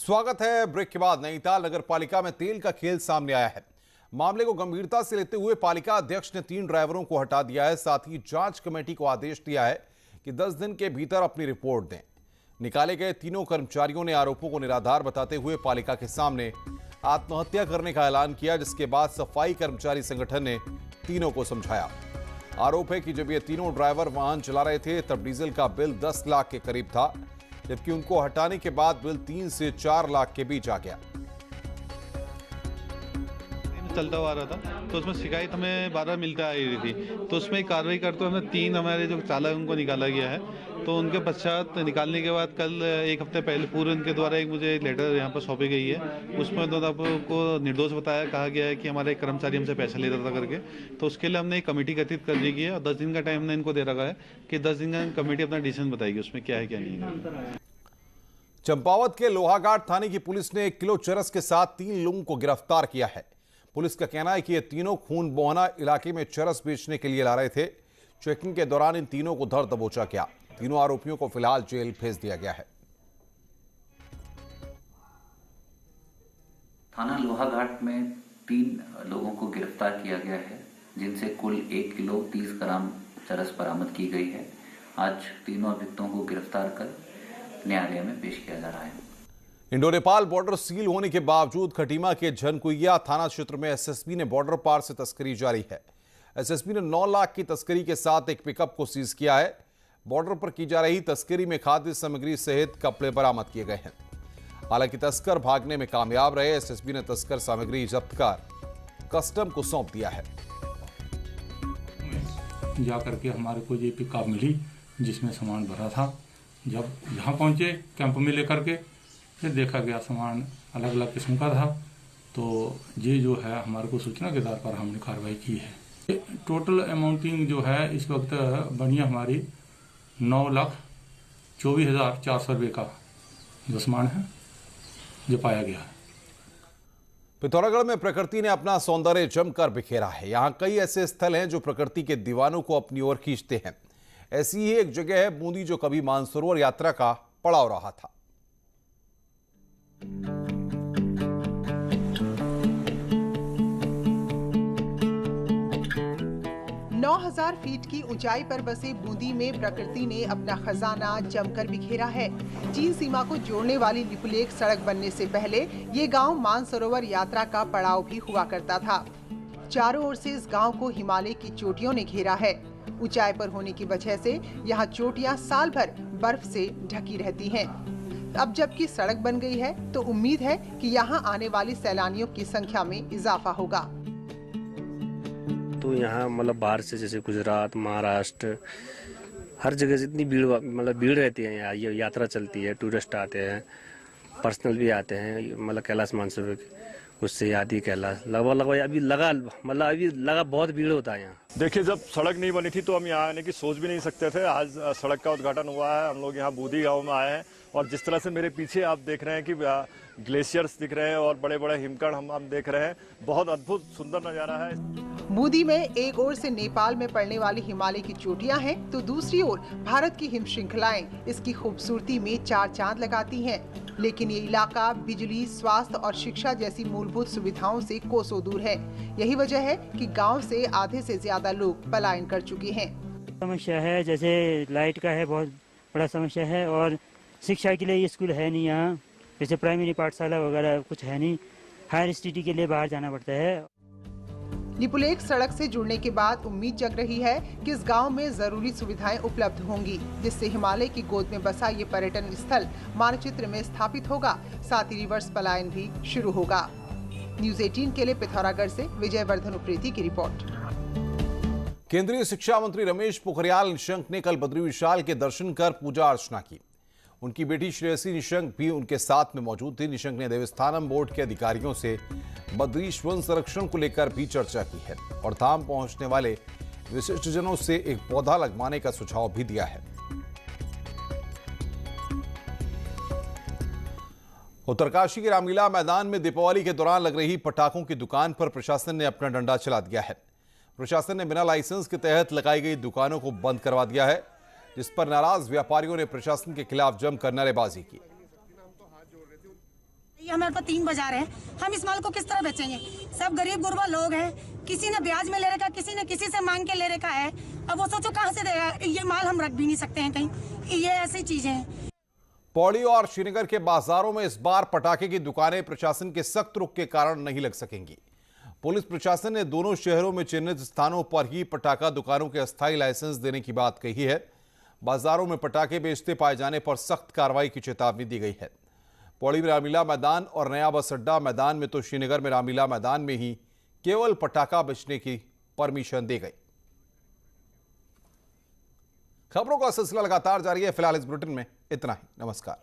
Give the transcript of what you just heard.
स्वागत है। ब्रेक के बाद नैनीताल नगर पालिका में तेल का खेल सामने आया है। मामले को गंभीरता से लेते हुए पालिका अध्यक्ष ने 3 ड्राइवरों को हटा दिया है। साथ ही जांच कमेटी को आदेश दिया है कि 10 दिन के भीतर अपनी रिपोर्ट दें। निकाले गए तीनों कर्मचारियों ने आरोपों को निराधार बताते हुए पालिका के सामने आत्महत्या करने का ऐलान किया, जिसके बाद सफाई कर्मचारी संगठन ने तीनों को समझाया। आरोप है कि जब ये तीनों ड्राइवर वाहन चला रहे थे तब डीजल का बिल 10 लाख के करीब था, जबकि उनको हटाने के बाद बिल 3 से 4 लाख के बीच आ गया। चलता हुआ रहा था तो उसमें शिकायत हमें 12 मिलता आ रही थी, तो उसमें कार्रवाई करते हुए हमें 3 हमारे जो चालक उनको निकाला गया है। तो उनके पश्चात निकालने के बाद कल 1 हफ्ते पहले पूर्व उनके द्वारा एक मुझे लेटर यहाँ पर सौंपी गई है। उसमें दोनों को निर्दोष बताया, कहा गया है कि हमारे कर्मचारी हमसे पैसा ले रहा था करके। तो उसके लिए हमने एक कमेटी गठित कर दी गई है और 10 दिन का टाइम हमने इनको दे रखा है कि 10 दिन का कमेटी अपना डिसीजन बताएगी उसमें क्या है क्या नहीं है। चंपावत के लोहाघाट थाने की पुलिस ने 1 किलो चरस के साथ 3 लोगों को गिरफ्तार किया है। पुलिस का कहना है कि ये तीनों खून बोहना इलाके में चरस बेचने के लिए ला रहे थे। चेकिंग के दौरान इन तीनों को धर दबोचा गया। तीनों आरोपियों को फिलहाल जेल भेज दिया गया है। थाना लोहाघाट में 3 लोगों को गिरफ्तार किया गया है, जिनसे कुल 1 किलो 30 ग्राम चरस बरामद की गई है। आज तीनों अभियुक्तों को गिरफ्तार कर न्यायालय में पेश किया जा रहा है। इंडो नेपाल बॉर्डर सील होने के बावजूद खटीमा के झनकुइया थाना क्षेत्र में एसएसबी ने बॉर्डर पार से तस्करी जारी है। एसएसबी ने 9 लाख की तस्करी के साथ एक पिकअप को सीज किया है। बॉर्डर पर की जा रही तस्करी में खाद्य सामग्री सहित कपड़े बरामद किए गए हैं। हालांकि तस्कर भागने में कामयाब रहे। एसएसबी ने तस्कर सामग्री जब्त कर कस्टम को सौंप दिया है। जाकर के हमारे को ये पिकअप मिली जिसमें सामान भरा था। जब यहाँ पहुंचे कैंप में लेकर के फिर देखा गया सामान अलग अलग किस्म का था। तो ये जो है हमारे को सूचना के आधार पर हमने कार्रवाई की है। टोटल अमाउंटिंग जो है इस वक्त बनी हमारी 9,24,400 रुपये का जो सामान है जो पाया गया है। पिथौरागढ़ में प्रकृति ने अपना सौंदर्य जमकर बिखेरा है। यहाँ कई ऐसे स्थल हैं जो प्रकृति के दीवानों को अपनी ओर खींचते हैं। ऐसी ही एक जगह है बूंदी, जो कभी मानसरोवर यात्रा का पड़ाव रहा था। 9,000 फीट की ऊंचाई पर बसे बूंदी में प्रकृति ने अपना खजाना जमकर बिखेरा है। चीन सीमा को जोड़ने वाली लिपुलेख सड़क बनने से पहले ये गांव मानसरोवर यात्रा का पड़ाव भी हुआ करता था। चारों ओर से इस गांव को हिमालय की चोटियों ने घेरा है। ऊंचाई पर होने की वजह से यहाँ चोटियाँ साल भर बर्फ से ढकी रहती हैं। अब जबकि सड़क बन गई है तो उम्मीद है कि यहाँ आने वाले सैलानियों की संख्या में इजाफा होगा। तो यहाँ मतलब बाहर से जैसे गुजरात, महाराष्ट्र, हर जगह से इतनी भीड़ मतलब भीड़ रहती है यहाँ। ये यात्रा चलती है, टूरिस्ट आते हैं, पर्सनल भी आते हैं। मतलब कैलाश मानसरोवर उससे आदि कैलाश लगभग अभी लगा बहुत भीड़ होता है यहाँ। देखिए, जब सड़क नहीं बनी थी तो हम यहाँ आने की सोच भी नहीं सकते थे। आज सड़क का उद्घाटन हुआ है। हम लोग यहाँ बूंदी गांव में आए हैं और जिस तरह से मेरे पीछे आप देख रहे हैं कि ग्लेशियर्स दिख रहे हैं और बड़े बड़े हिमकण हम देख रहे हैं। बहुत अद्भुत सुंदर नजारा है। बूंदी में एक ओर से नेपाल में पड़ने वाली हिमालय की चोटियां हैं तो दूसरी ओर भारत की हिम श्रृंखलाएं इसकी खूबसूरती में 4 चांद लगाती हैं। लेकिन ये इलाका बिजली, स्वास्थ्य और शिक्षा जैसी मूलभूत सुविधाओं से कोसों दूर है। यही वजह है कि गांव से आधे से ज्यादा लोग पलायन कर चुके हैं। समस्या है, जैसे लाइट का है, बहुत बड़ा समस्या है। और शिक्षा के लिए स्कूल है नहीं यहाँ, जैसे प्राइमरी पाठशाला वगैरह कुछ है नहीं। हायर स्टडी के लिए बाहर जाना पड़ता है। लिपुलेख सड़क से जुड़ने के बाद उम्मीद जग रही है कि इस गांव में जरूरी सुविधाएं उपलब्ध होंगी, जिससे हिमालय की गोद में बसा ये पर्यटन स्थल मानचित्र में स्थापित होगा। साथ ही रिवर्स पलायन भी शुरू होगा। न्यूज़ 18 के लिए पिथौरागढ़ से विजयवर्धन उप्रेती की रिपोर्ट। केंद्रीय शिक्षा मंत्री रमेश पोखरियाल निशंक ने कल बद्री विशाल के दर्शन कर पूजा अर्चना की। उनकी बेटी श्रेयसी निशंक भी उनके साथ में मौजूद थी। निशंक ने देवस्थानम बोर्ड के अधिकारियों से बद्रीश वन संरक्षण को लेकर भी चर्चा की है और धाम पहुंचने वाले विशिष्टजनों से एक पौधा लगवाने का सुझाव भी दिया है। उत्तरकाशी के रामलीला मैदान में दीपावली के दौरान लग रही पटाखों की दुकान पर प्रशासन ने अपना डंडा चला दिया है। प्रशासन ने बिना लाइसेंस के तहत लगाई गई दुकानों को बंद करवा दिया है, जिस पर नाराज व्यापारियों ने प्रशासन के खिलाफ जमकर नारेबाजी की। हमारे पास 3 बाजार हैं, हम इस माल को किस तरह बेचेंगे? सब गरीब गुरबा लोग हैं, किसी ने ब्याज में ले रखा, किसी ने किसी से मांग के ले रखा है। अब वो सोचो कहाँ से देगा? ये माल हम रख भी नहीं सकते हैं कहीं, ये ऐसी चीजें हैं। पौड़ी और श्रीनगर के बाजारों में इस बार पटाखे की दुकानें प्रशासन के सख्त रुख के कारण नहीं लग सकेंगी। पुलिस प्रशासन ने दोनों शहरों में चिन्हित स्थानों पर ही पटाखा दुकानों के अस्थायी लाइसेंस देने की बात कही है। बाजारों में पटाखे बेचते पाए जाने पर सख्त कार्रवाई की चेतावनी दी गई है। पौड़ी में रामलीला मैदान और नया बस अड्डा मैदान में तो श्रीनगर में रामलीला मैदान में ही केवल पटाखा बेचने की परमिशन दी गई। खबरों का सिलसिला लगातार जारी है। फिलहाल इस बुलेटिन में इतना ही। नमस्कार।